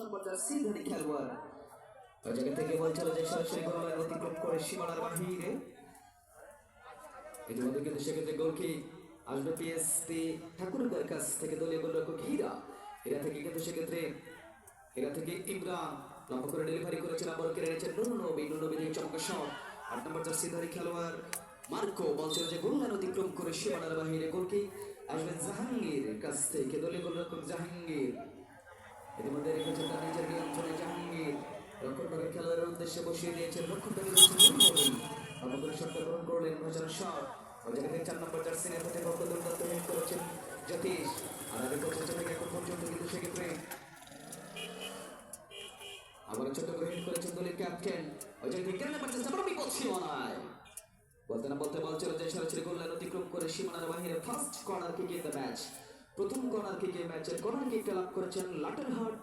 নম্বর jersey ধারী খেলোয়াড় ওই জায়গা থেকে বল চলে যায় সরাসরি গোল লাইন অতিক্রম করে সীমানার বাহিরে। ইতিমধ্যে কিন্তু সেক্ষেত্রে গোলকি আসবে পিএসপি ঠাকুরগাঁর কাছ থেকে দলীয় গোলরক্ষক হীরা থেকে কিন্তু সেক্ষেত্রে ইমরান লম্বা করে ডেলিভারি করেছেন, আবার কেড়ে নিয়েছেন নুননবী থেকে চমৎকার শট। ৮ নম্বর জার্সি ধারী খেলোয়াড় মার্কো বল চলে যায় গোল লাইন অতিক্রম করে সীমানার বাহিরে। গোলকি আসবে জাহাঙ্গীর কাছ থেকে দলীয় গোলরক্ষক জাহাঙ্গীর। ইতিমধ্যে রেখেছেন তার নিজের নিয়ন্ত্রণে জাহাঙ্গীর, রক্ষণভাগের খেলোয়াড়ের উদ্দেশ্যে বসিয়ে দিয়েছেন রক্ষণভাগের শটটা গ্রহণ করলেন ঘোষণা শট। ওই জায়গা থেকে ৪ নম্বর জার্সি নেপথ্যে দুর্দান্ত হেড করেছেন জ্যোতিষ। আর আগে পৌঁছেছে থেকে এখন পর্যন্ত কিন্তু সেক্ষেত্রে আবার ছোট করে হেড করেছেন দলের ক্যাপ্টেন। ওই জায়গা থেকে ৩ নম্বর চেষ্টা বড় বিপদ সীমানায় বলতে না বলতে বল চলে যায় সরাসরি গোল লাইন অতিক্রম করে সীমানার বাহিরে। First corner kick in the match, প্রথম কর্নার কিকে ম্যাচের কর্নার কিকটা লাভ করেছেন লাটেনহার্ট